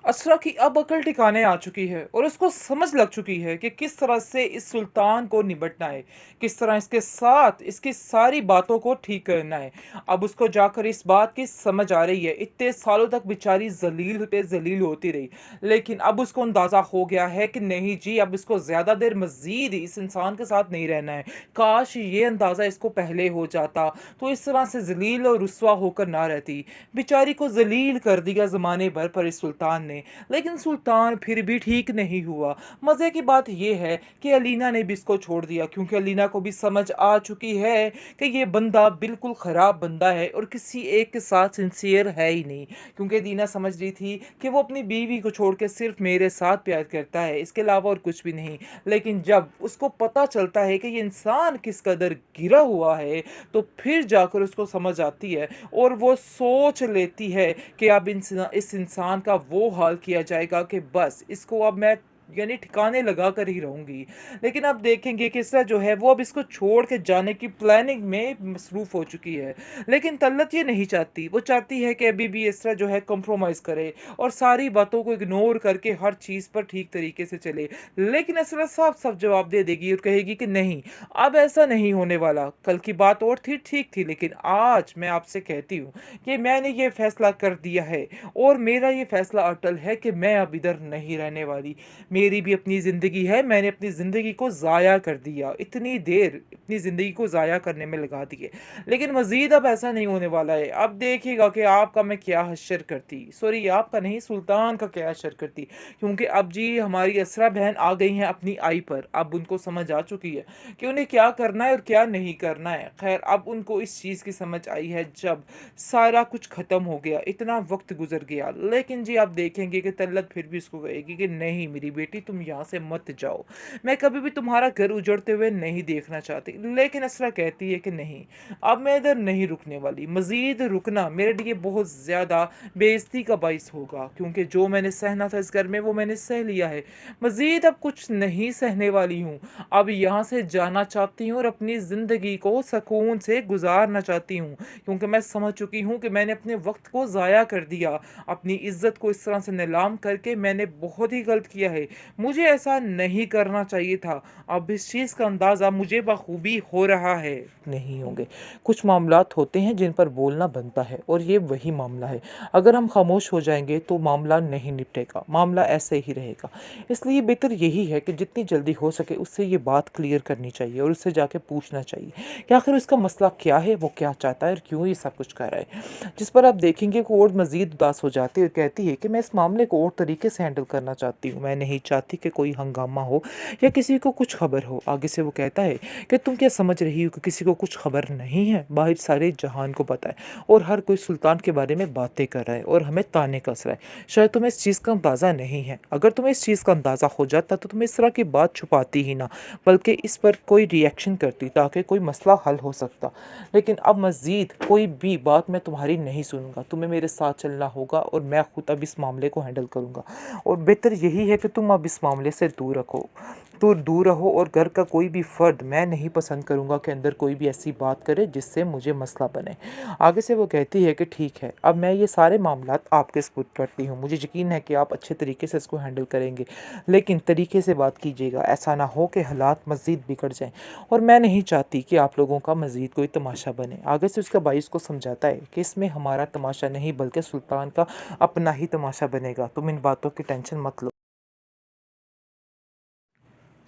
असरा की अब अकल ठिकाने आ चुकी है और उसको समझ लग चुकी है कि किस तरह से इस सुल्तान को निपटना है, किस तरह इसके साथ इसकी सारी बातों को ठीक करना है। अब उसको जाकर इस बात की समझ आ रही है। इतने सालों तक बेचारी ज़लील पे ज़लील होती रही, लेकिन अब उसको अंदाज़ा हो गया है कि नहीं जी, अब इसको ज़्यादा देर मज़ीद इस इंसान के साथ नहीं रहना है। काश ये अंदाज़ा इसको पहले हो जाता, तो इस तरह से ज़लील और रुस्वा होकर ना रहती। बेचारी को ज़लील कर दिया ज़माने भर पर इस सुल्तान ने, लेकिन सुल्तान फिर भी ठीक नहीं हुआ। मज़े की बात ये है कि अलीना ने भी इसको छोड़ दिया, क्योंकि अलीना को भी समझ आ चुकी है कि ये बंदा बिल्कुल ख़राब बंदा है और किसी एक के साथ सिंसियर है ही नहीं। क्योंकि दीना समझ रही थी कि वो अपनी बीवी को छोड़ के सिर्फ मेरे साथ प्यार करता है, इसके अलावा और कुछ भी नहीं। लेकिन जब उसको पता चलता है कि ये इंसान किस कदर गिरा हुआ है, तो फिर जाकर उसको समझ आती है और वो सोच लेती है कि अब इस इंसान का वो हाल किया जाएगा कि बस इसको अब मैं यानी ठिकाने लगा कर ही रहूंगी। लेकिन अब देखेंगे कि इसरा जो है वो अब इसको छोड़ के जाने की प्लानिंग में मसरूफ हो चुकी है। लेकिन तल्लत ये नहीं चाहती, वो चाहती है कि अभी भी इसरा जो है कंप्रोमाइज़ करे और सारी बातों को इग्नोर करके हर चीज़ पर ठीक तरीके से चले। लेकिन इसरा साफ साफ जवाब दे देगी और कहेगी कि नहीं, अब ऐसा नहीं होने वाला। कल की बात और थी, ठीक थी, लेकिन आज मैं आपसे कहती हूँ कि मैंने ये फैसला कर दिया है और मेरा ये फैसला अटल है कि मैं अब इधर नहीं रहने वाली। मेरी भी अपनी ज़िंदगी है, मैंने अपनी ज़िंदगी को ज़ाया कर दिया, इतनी देर अपनी ज़िंदगी को ज़ाया करने में लगा दी है। लेकिन मज़ीद अब ऐसा नहीं होने वाला है। अब देखिएगा कि आपका मैं क्या हश्र करती, सॉरी आपका नहीं, सुल्तान का क्या हश्र करती। क्योंकि अब जी हमारी असरा बहन आ गई हैं अपनी आई पर। अब उनको समझ आ चुकी है कि उन्हें क्या करना है और क्या नहीं करना है। खैर, अब उनको इस चीज़ की समझ आई है जब सारा कुछ ख़त्म हो गया, इतना वक्त गुजर गया। लेकिन जी आप देखेंगे कि तल्लत फिर भी उसको कहेगी कि नहीं मेरी बेटी, तुम यहाँ से मत जाओ, मैं कभी भी तुम्हारा घर उजड़ते हुए नहीं देखना चाहती। लेकिन असरा कहती है कि नहीं, अब मैं इधर नहीं रुकने वाली। मज़ीद रुकना मेरे लिए बहुत ज़्यादा बेइज्जती का बाइस होगा, क्योंकि जो मैंने सहना था इस घर में वो मैंने सह लिया है। मज़ीद अब कुछ नहीं सहने वाली हूँ। अब यहाँ से जाना चाहती हूँ और अपनी ज़िंदगी को सुकून से गुजारना चाहती हूँ, क्योंकि मैं समझ चुकी हूँ कि मैंने अपने वक्त को ज़ाया कर दिया। अपनी इज्जत को इस तरह से नीलाम करके मैंने बहुत ही गलत किया है। मुझे ऐसा नहीं करना चाहिए था। अब इस चीज़ का अंदाज़ा मुझे बखूबी हो रहा है। नहीं होंगे, कुछ मामलात होते हैं जिन पर बोलना बनता है और ये वही मामला है। अगर हम खामोश हो जाएंगे तो मामला नहीं निपटेगा, मामला ऐसे ही रहेगा। इसलिए बेहतर यही है कि जितनी जल्दी हो सके उससे ये बात क्लियर करनी चाहिए और उससे जाके पूछना चाहिए कि आखिर उसका मसला क्या है, वो क्या चाहता है और क्यों ये सब कुछ कर रहा है। जिस पर आप देखेंगे कि और मज़ीद उदास हो जाती है और कहती है कि मैं इस मामले को और तरीके से हैंडल करना चाहती हूँ, मैं नहीं चाहती कि कोई हंगामा हो या किसी को कुछ खबर हो। आगे से वो कहता है कि तुम क्या समझ रही हो कि किसी को कुछ खबर नहीं है? बाहर सारे जहान को पता है और हर कोई सुल्तान के बारे में बातें कर रहा है और हमें ताने कस रहा है। शायद तुम्हें इस चीज़ का अंदाज़ा नहीं है। अगर तुम्हें इस चीज़ का अंदाज़ा हो जाता तो तुम इस तरह की बात छुपाती ही ना, बल्कि इस पर कोई रिएक्शन करती ताकि कोई मसला हल हो सकता। लेकिन अब मज़ीद कोई भी बात मैं तुम्हारी नहीं सुनूंगा, तुम्हें मेरे साथ चलना होगा और मैं खुद अब इस मामले को हैंडल करूंगा। और बेहतर यही है कि तुम अब इस मामले से दूर रखो, तो दूर रहो और घर का कोई भी फ़र्द, मैं नहीं पसंद करूंगा कि अंदर कोई भी ऐसी बात करे जिससे मुझे मसला बने। आगे से वो कहती है कि ठीक है, अब मैं ये सारे मामलात आपके सपुर्द करती हूँ, मुझे यकीन है कि आप अच्छे तरीके से इसको हैंडल करेंगे। लेकिन तरीके से बात कीजिएगा, ऐसा ना हो कि हालात मज़ीद बिगड़ जाएं और मैं नहीं चाहती कि आप लोगों का मज़ीद कोई तमाशा बने। आगे से उसका भाई उसको समझाता है कि इसमें हमारा तमाशा नहीं बल्कि सुल्तान का अपना ही तमाशा बनेगा, तुम इन बातों की टेंशन मत लो।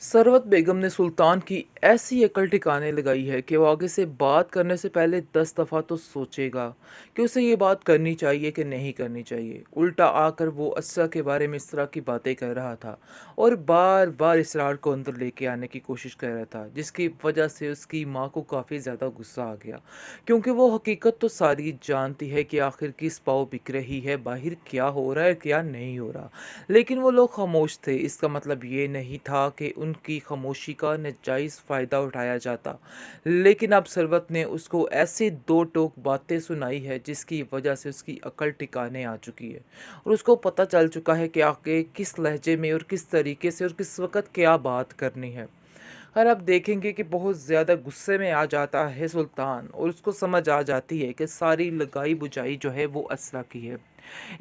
सरवत बेगम ने सुल्तान की ऐसी अकल ठिकाने लगाई है कि वो आगे से बात करने से पहले 10 दफ़ा तो सोचेगा कि उसे ये बात करनी चाहिए कि नहीं करनी चाहिए। उल्टा आकर वो असरा के बारे में इस तरह की बातें कर रहा था और बार बार इसरार को अंदर लेके आने की कोशिश कर रहा था, जिसकी वजह से उसकी माँ को काफ़ी ज़्यादा गुस्सा आ गया, क्योंकि वो हकीकत तो सारी जानती है कि आखिर किस पाँव बिक रही है, बाहर क्या हो रहा है क्या नहीं हो रहा। लेकिन वो लोग खामोश थे, इसका मतलब ये नहीं था कि उनकी खामोशी का नाजायज़ फ़ायदा उठाया जाता। लेकिन अब सरवत ने उसको ऐसी दो टोक बातें सुनाई है जिसकी वजह से उसकी अकल ठिकाने आ चुकी है और उसको पता चल चुका है कि आगे किस लहजे में और किस तरीके से और किस वक़्त क्या बात करनी है। और आप देखेंगे कि बहुत ज़्यादा गुस्से में आ जाता है सुल्तान और उसको समझ आ जाती है कि सारी लगाई बुझाई जो है वो असरा की है।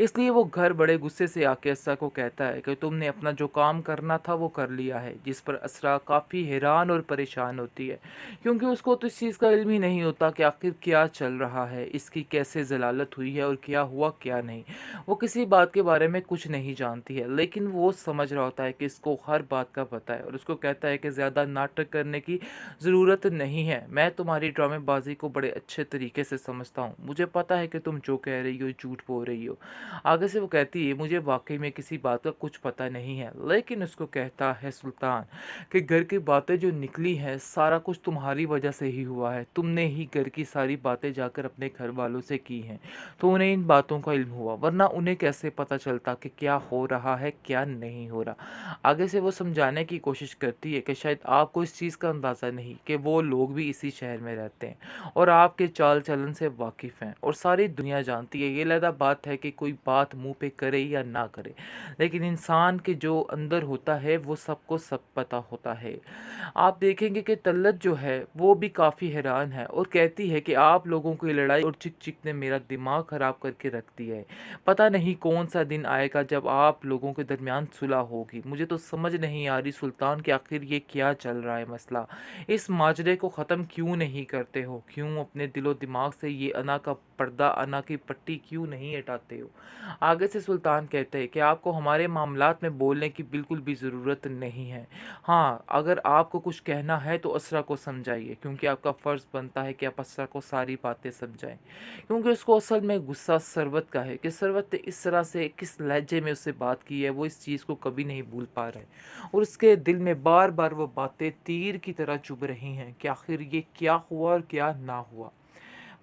इसलिए वो घर बड़े गुस्से से आके असरा को कहता है कि तुमने अपना जो काम करना था वो कर लिया है, जिस पर असरा काफ़ी हैरान और परेशान होती है, क्योंकि उसको तो इस चीज़ का इल्म ही नहीं होता कि आखिर क्या चल रहा है, इसकी कैसे जलालत हुई है और क्या हुआ क्या नहीं। वो किसी बात के बारे में कुछ नहीं जानती है, लेकिन वो समझ रहा होता है कि इसको हर बात का पता है, और उसको कहता है कि ज़्यादा नाटक करने की ज़रूरत नहीं है। मैं तुम्हारी ड्रामेबाजी को बड़े अच्छे तरीके से समझता हूँ, मुझे पता है कि तुम जो कह रही हो झूठ बोल रही हो। आगे से वो कहती है, मुझे वाकई में किसी बात का कुछ पता नहीं है, लेकिन उसको कहता है सुल्तान कि घर की बातें जो निकली हैं सारा कुछ तुम्हारी वजह से ही हुआ है, तुमने ही घर की सारी बातें जाकर अपने घर वालों से की हैं, तो उन्हें इन बातों का इल्म हुआ, वरना उन्हें कैसे पता चलता कि क्या हो रहा है क्या नहीं हो रहा। आगे से वो समझाने की कोशिश करती है कि शायद आपको इस चीज़ का अंदाज़ा नहीं कि वो लोग भी इसी शहर में रहते हैं और आपके चाल चलन से वाकिफ़ हैं, और सारी दुनिया जानती है। ये अलहदा बात है कि कोई बात मुंह पे करे या ना करे, लेकिन इंसान के जो अंदर होता है वो सबको सब पता होता है। आप देखेंगे कि तल्लत जो है वो भी काफ़ी हैरान है और कहती है कि आप लोगों की लड़ाई और चिक चिक ने मेरा दिमाग ख़राब करके रख दिया है। पता नहीं कौन सा दिन आएगा जब आप लोगों के दरमियान सुलह होगी। मुझे तो समझ नहीं आ रही सुल्तान कि आखिर ये क्या चल रहा है मसला। इस माजरे को ख़त्म क्यों नहीं करते हो? क्यों अपने दिलो दिमाग से ये अना का पर्दा, अना की पट्टी क्यों नहीं हटाते हो? आगे से सुल्तान कहते हैं कि आपको हमारे मामलात में बोलने की बिल्कुल भी ज़रूरत नहीं है। हाँ, अगर आपको कुछ कहना है तो असरा को समझाइए, क्योंकि आपका फ़र्ज़ बनता है कि आप असरा को सारी बातें समझाएँ। क्योंकि उसको असल में गुस्सा सरवत का है कि सरवत ने इस तरह से किस लहजे में उससे बात की है, वो इस चीज़ को कभी नहीं भूल पा रहा है। और उसके दिल में बार-बार वो बातें तीर की तरह चुभ रही हैं कि आखिर ये क्या हुआ और क्या ना हुआ।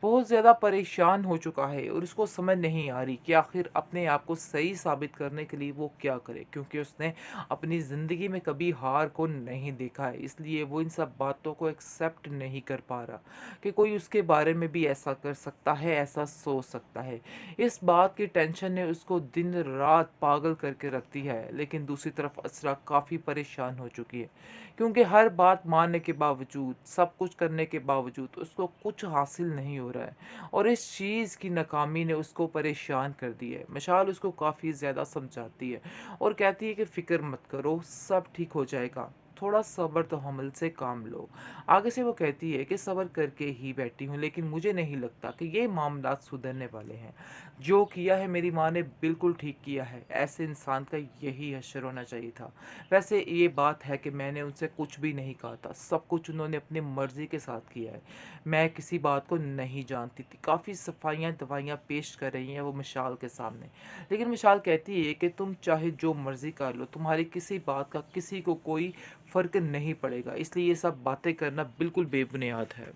बहुत ज़्यादा परेशान हो चुका है और उसको समझ नहीं आ रही कि आखिर अपने आप को सही साबित करने के लिए वो क्या करे, क्योंकि उसने अपनी ज़िंदगी में कभी हार को नहीं देखा है। इसलिए वो इन सब बातों को एक्सेप्ट नहीं कर पा रहा कि कोई उसके बारे में भी ऐसा कर सकता है, ऐसा सोच सकता है। इस बात की टेंशन ने उसको दिन रात पागल करके रखती है। लेकिन दूसरी तरफ असरा काफ़ी परेशान हो चुकी है, क्योंकि हर बात मानने के बावजूद, सब कुछ करने के बावजूद उसको कुछ हासिल नहीं हो रहा है, और इस चीज़ की नाकामी ने उसको परेशान कर दिया है। मशाल उसको काफ़ी ज़्यादा समझाती है और कहती है कि फ़िक्र मत करो, सब ठीक हो जाएगा, थोड़ा सब्र तो हमल से काम लो। आगे से वो कहती है कि सब्र करके ही बैठी हूँ, लेकिन मुझे नहीं लगता कि ये मामलात सुधरने वाले हैं। जो किया है मेरी माँ ने बिल्कुल ठीक किया है, ऐसे इंसान का यही हश्र होना चाहिए था। वैसे ये बात है कि मैंने उनसे कुछ भी नहीं कहा था, सब कुछ उन्होंने अपनी मर्ज़ी के साथ किया है। मैं किसी बात को नहीं जानती थी। काफ़ी सफाइयाँ दवाइयाँ पेश कर रही हैं वो मिशाल के सामने। लेकिन मिशाल कहती है कि तुम चाहे जो मर्ज़ी कर लो, तुम्हारी किसी बात का किसी को कोई फ़र्क नहीं पड़ेगा। इसलिए ये सब बातें करना बिल्कुल बेबुनियाद है।